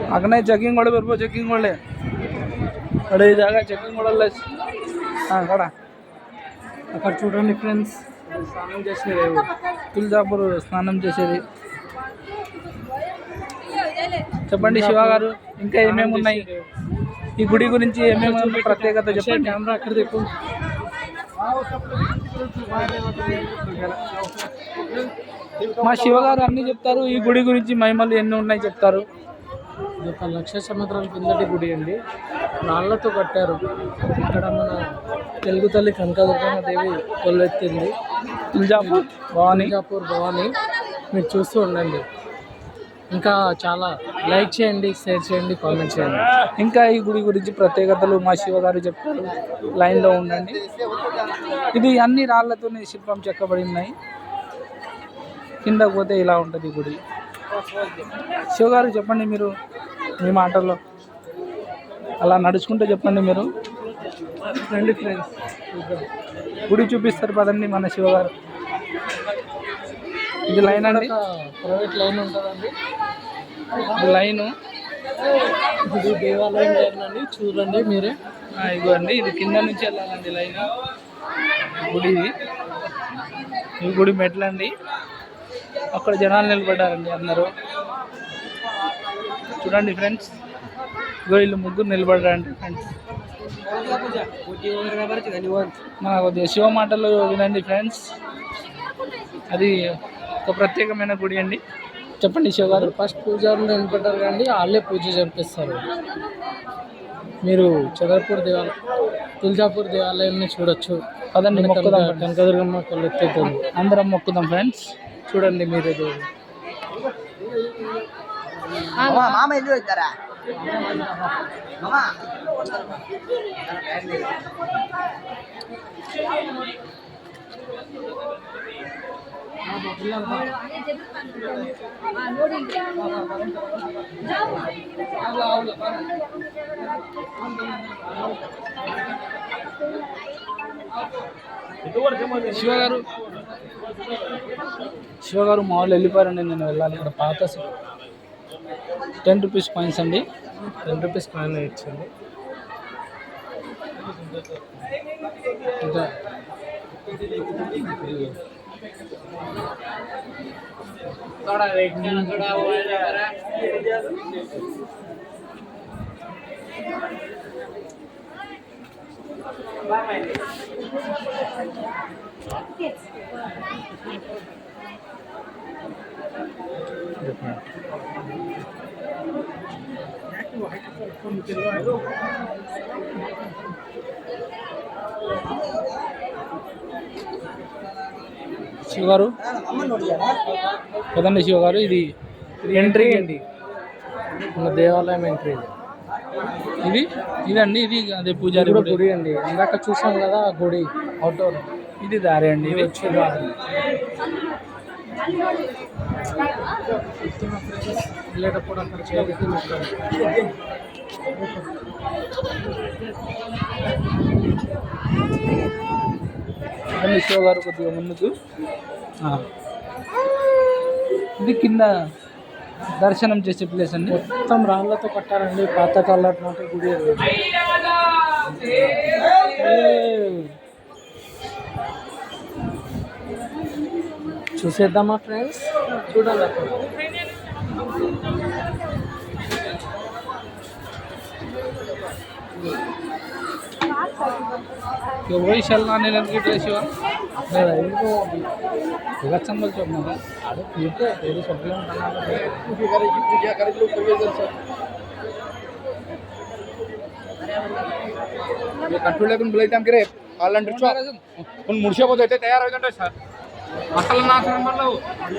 अगर नहीं चेकिंग वाले बरपो चेकिंग वाले अरे जागा चेकिंग वाले कड़ा అక్కడ చూడండి ఫ్రెండ్స్ స్నానం చేసేది తులజాపూర్ స్నానం చేసేది చెప్పండి శివ గారు ఇంకా ఏమేమి ఉన్నాయి ఈ గుడి గురించి ఏమేమి ప్రత్యేకత చెప్పండి కెమెరా అక్కడ దిక్కు మా శివ గారు అన్నీ చెప్తారు ఈ గుడి గురించి మహిమలు ఎన్ని ఉన్నాయి చెప్తారు ఇది 1,00,000 సంవత్సరాల కిందటి గుడి అండి రాళ్లతో కట్టారు ఇక్కడ మన తెలుగు తల్లి కనకదుర్గమ్మ దేవి కొల్లెత్తింది తులజాపూర్ భవానీ మీరు చూస్తూ ఉండండి ఇంకా చాలా లైక్ చేయండి షేర్ చేయండి కామెంట్ చేయండి ఇంకా ఈ గుడి గురించి ప్రత్యేకతలు మా శివ గారు చెప్తారు లైన్లో ఉండండి ఇది అన్ని రాళ్లతోనే శిల్పం చెక్కబడి ఉన్నాయి కిందకు పోతే ఇలా ఉంటుంది గుడి శివ గారు చెప్పండి మీరు మీ మాటల్లో అలా నడుచుకుంటూ చెప్పండి మీరు రండి ఫ్రెండ్స్ గుడి చూపిస్తారు పదండి మన శివ గారు ఇది లైన్ అండి ప్రైవేట్ లైన్ ఉంటుందండి ఇది లైను ఇది దేవాలయం లైన్ అండి చూడండి మీరే ఇదిగోండి ఇది కింద నుంచి వెళ్ళాలండి లైన్ గుడి ఈ గుడి మెట్లండి అక్కడ జనాలు నిలబడ్డారండి అందరూ చూడండి ఫ్రెండ్స్ వీళ్ళు ముగ్గురు నిలబడ్డారండి ఫ్రెండ్స్ మన కొద్దిగా శివ మాటలు వినండి ఫ్రెండ్స్ అది ఒక ప్రత్యేకమైన గుడి అండి చెప్పండి శివ గారు ఫస్ట్ పూజారులు నిలబడ్డారు కానీ వాళ్ళే పూజ జరిపిస్తారు మీరు తులజాపూర్ దేవాలయాన్ని చూడొచ్చు అదండి కనకదుర్గమ్మ కొల్లెత్తుతుంది అందరం మొక్కుదాం ఫ్రెండ్స్ చూడండి మీరు మామ ఎందుకు వచ్చారా శివ గారు మా వాళ్ళు వెళ్ళిపోయారండి నేను వెళ్ళాలి ఇక్కడ పాత 10 రూపీస్ కాయిన్స్ అండి 10 రూపీస్ కాయిన్ ఇచ్చింది ఇంకా శివ గారు కదండి శివ గారు ఇది ఎంట్రీ అండి మన దేవాలయం ఎంట్రీ ఇదండి ఇది అదే పూజారి గుడి అండి ఇందాక చూసాం కదా గుడి అవుట్డోర్ ఇది దారి అండి ఇది వచ్చే దారి వెళ్ళేటప్పుడు అక్కడ చేతికి శివ గారు కొద్దిగా ముందుకు ఇది కింద దర్శనం చేసే ప్లేస్ అండి మొత్తం రాళ్ళతో కట్టారండి పాతకాలం నాటి గుడి చూసేద్దామా ఫ్రెండ్స్ చూడాలి वही चलना नहीं लगी ड्रेस संभल चौक में अरे ठीक है तेरी सब्जी पूजा करे कट्टू लेकिन बोलते हम करे వాళ్ళంటే ముడిసిపోతే తయారవుతుంటాయి సార్ అసలు నాకు